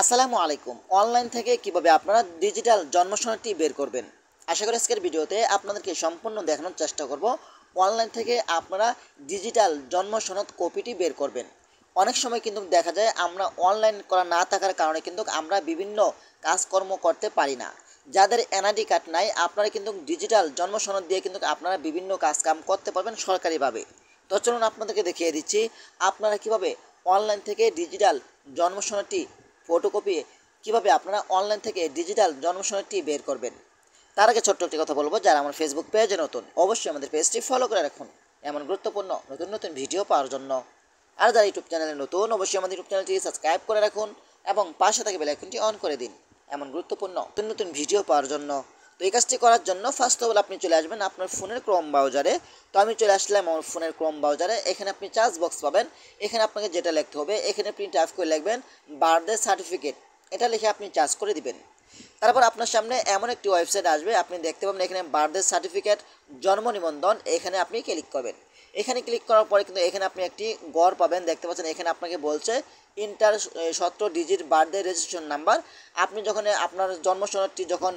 আসসালামু আলাইকুম। অনলাইন থেকে কিভাবে আপনারা ডিজিটাল জন্ম সনদটি বের করবেন। আশা করি আজকের ভিডিওতে আপনাদেরকে সম্পূর্ণ দেখানোর চেষ্টা করব অনলাইন থেকে আপনারা ডিজিটাল জন্ম সনদ কপিটি বের করবেন। অনেক সময় কিন্তু দেখা যায় আমরা অনলাইন করা না থাকার কারণে কিন্তু আমরা বিভিন্ন কাজকর্ম করতে পারি না। যাদের এনআইডি কার্ড নাই আপনারা কিন্তু ডিজিটাল জন্ম সনদ দিয়ে কিন্তু আপনারা বিভিন্ন কাজকাম করতে পারবেন সরকারিভাবে। তো চলুন আপনাদেরকে দেখিয়ে দিচ্ছি আপনারা কিভাবে অনলাইন থেকে ডিজিটাল জন্ম সনদটি ফটোকপি কিভাবে আপনারা অনলাইন থেকে ডিজিটাল জন্ম সনদটি বের করবেন। তার আগে ছোট্ট একটি কথা বলবো, যারা আমার ফেসবুক পেজে নতুন অবশ্যই আমাদের পেজটি ফলো করে রাখুন এমন গুরুত্বপূর্ণ নতুন নতুন ভিডিও পাওয়ার জন্য। আর যারা ইউটিউব চ্যানেলে নতুন অবশ্যই আমাদের ইউটিউব চ্যানেলটি সাবস্ক্রাইব করে রাখুন এবং পাশে থাকা বেল আইকনটি অন করে দিন এমন গুরুত্বপূর্ণ নতুন নতুন ভিডিও পাওয়ার জন্য। তো এই কাজটি করার জন্য ফার্স্ট অফ অল আপনি চলে আসবেন আপনার ফোনের ক্রোম ব্রাউজারে। তো আমি চলে আসলাম আমার ফোনের ক্রোম ব্রাউজারে। এখানে আপনি চার্জ বক্স পাবেন। এখানে আপনাকে যেটা লিখতে হবে, এখানে প্রিন্ট টাইপ করে লিখবেন বার্থডে সার্টিফিকেট, এটা লিখে আপনি চার্জ করে দিবেন। তারপর আপনার সামনে এমন একটি ওয়েবসাইট আসবে, আপনি দেখতে পাবেন এখানে বার্থডে সার্টিফিকেট জন্ম নিবন্ধন, এখানে আপনি ক্লিক করবেন। এখানে ক্লিক করার পরে কিন্তু এখানে আপনি একটি ঘর পাবেন, দেখতে পাচ্ছেন এখানে আপনাকে বলছে inter 17 digit birthday registration number. আপনি যখন আপনার জন্ম সনদটি যখন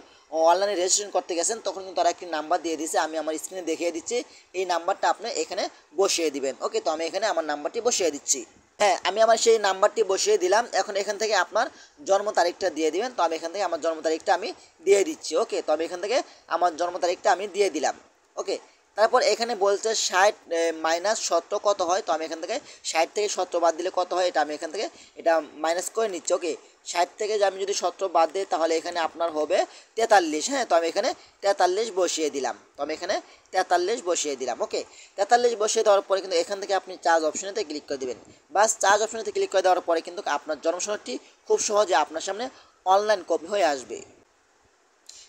অনলাইনে রেজিস্ট্রেশন করতে গেছেন তখন কিন্তু তারা একটি নাম্বার দিয়ে দিয়েছে, আমি আমার স্ক্রিনে দেখিয়ে দিচ্ছি। এই নাম্বারটা আপনি এখানে বসিয়ে দিবেন। ওকে, তো আমি এখানে আমার নাম্বারটি বসিয়ে দিচ্ছি। হ্যাঁ, আমি আমার সেই নাম্বারটি বসিয়ে দিলাম। এখন এখান থেকে আপনার জন্ম তারিখটা দিয়ে দিবেন। তো আমি এখান থেকে আমার জন্ম তারিখটা আমি দিয়ে দিচ্ছি। ওকে, তো আমি এখান থেকে আমার জন্ম তারিখটা আমি দিয়ে দিলাম। ওকে, তারপর এখানে বলছে 60 মাইনাস 17 কত হয়। তো আমি এখান থেকে 60 থেকে 17 বাদ দিলে কত হয় এটা আমি এখান থেকে এটা মাইনাস করে নিচ্ছি। ওকে, 60 থেকে আমি যদি 17 বাদ দিই তাহলে এখানে আপনার হবে 43। হ্যাঁ, তো আমি এখানে 43 বসিয়ে দিলাম। তো আমি এখানে 43 বসিয়ে দিলাম। ওকে, 43 বসিয়ে দেওয়ার পরে কিন্তু এখান থেকে আপনি চার্জ অপশনেতে ক্লিক করে দেবেন। বাস, চার্জ অপশনেতে ক্লিক করে দেওয়ার পরে কিন্তু আপনার জন্ম সনদটি খুব সহজে আপনার সামনে অনলাইন কপি হয়ে আসবে।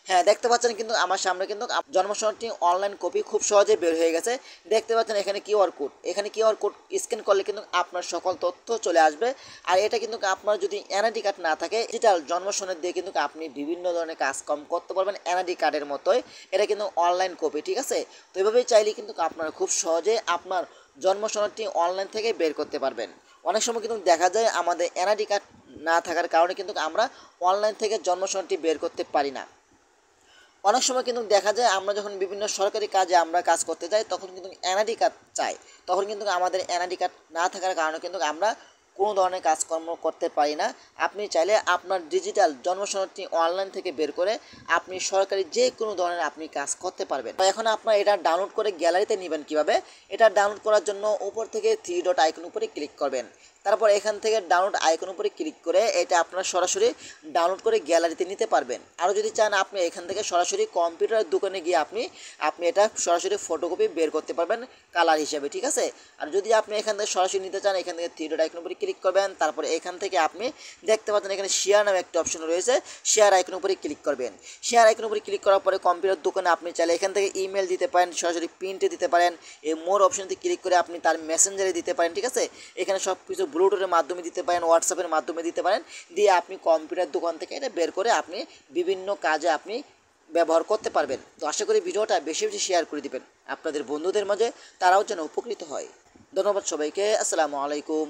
হ্যাঁ, দেখতে পাচ্ছেন কিন্তু আমার সামনে কিন্তু জন্ম সনদটি অনলাইন কপি খুব সহজে বের হয়ে গেছে। দেখতে পাচ্ছেন এখানে কিউআর কোড, এখানে কিউআর কোড স্ক্যান করলে কিন্তু আপনার সকল তথ্য চলে আসবে। আর এটা কিন্তু আপনার যদি এনআইডি কার্ড না থাকে ডিজিটাল জন্ম সনদ দিয়ে কিন্তু আপনি বিভিন্ন ধরনের কাজকর্ম করতে পারবেন এনআইডি কার্ডের মতোই। এটা কিন্তু অনলাইন কপি, ঠিক আছে। তো এভাবেই চাইলে কিন্তু আপনারা খুব সহজে আপনার জন্ম সনদটি অনলাইন থেকে বের করতে পারবেন। অনেক সময় কিন্তু দেখা যায় আমাদের এনআইডি কার্ড না থাকার কারণে কিন্তু আমরা অনলাইন থেকে জন্ম সনদটি বের করতে পারি না। অনেক সময় কিন্তু দেখা যায় আমরা যখন বিভিন্ন সরকারি কাজে আমরা কাজ করতে যাই তখন কিন্তু এনআইডি কার্ড চাই, তখন কিন্তু আমাদের এনআইডি কার্ড না থাকার কারণে কিন্তু আমরা কোনো ধরনের কাজকর্ম করতে পারি না। আপনি চাইলে আপনার ডিজিটাল জন্ম সনদটি অনলাইন থেকে বের করে আপনি সরকারি যে কোনো ধরনের আপনি কাজ করতে পারবেন। তো এখন আপনার এটা ডাউনলোড করে গ্যালারিতে নেবেন কিভাবে। এটা ডাউনলোড করার জন্য উপর থেকে 3 ডট আইকন উপরে ক্লিক করবেন। তারপর এখান থেকে ডাউনলোড আইকন উপরে ক্লিক করে এটা আপনারা সরাসরি ডাউনলোড করে গ্যালারিতে নিতে পারবেন। আরও যদি চান আপনি এখান থেকে সরাসরি কম্পিউটার দোকানে গিয়ে আপনি এটা সরাসরি ফটোকপি বের করতে পারবেন কালার হিসেবে, ঠিক আছে। আর যদি আপনি এখান থেকে সরাসরি নিতে চান এখান থেকে 3 ডট আইকন উপরে ক্লিক করবেন। তারপরে এখান থেকে আপনি দেখতে পাচ্ছেন এখানে শেয়ার নামে একটা অপশন রয়েছে, শেয়ার আইকন উপরে ক্লিক করবেন। শেয়ার আইকন উপরে ক্লিক করার পরে কম্পিউটার দোকানে আপনি চাইলে এখান থেকে ইমেল দিতে পারেন, সরাসরি প্রিন্টে দিতে পারেন। এই মোর অপশনতে ক্লিক করে আপনি তার মেসেঞ্জারে দিতে পারেন, ঠিক আছে। এখানে সব কিছু ব্লুটুথের মাধ্যমে দিতে পারেন, হোয়াটসঅ্যাপের মাধ্যমে দিতে পারেন। দিয়ে আপনি কম্পিউটার দোকান থেকে এটা বের করে আপনি বিভিন্ন কাজে আপনি ব্যবহার করতে পারবেন। তো আশা করি ভিডিওটা বেশি বেশি শেয়ার করে দিবেন আপনাদের বন্ধুদের মাঝে, তারাও যেন উপকৃত হয়। ধন্যবাদ সবাইকে। আসসালামু আলাইকুম।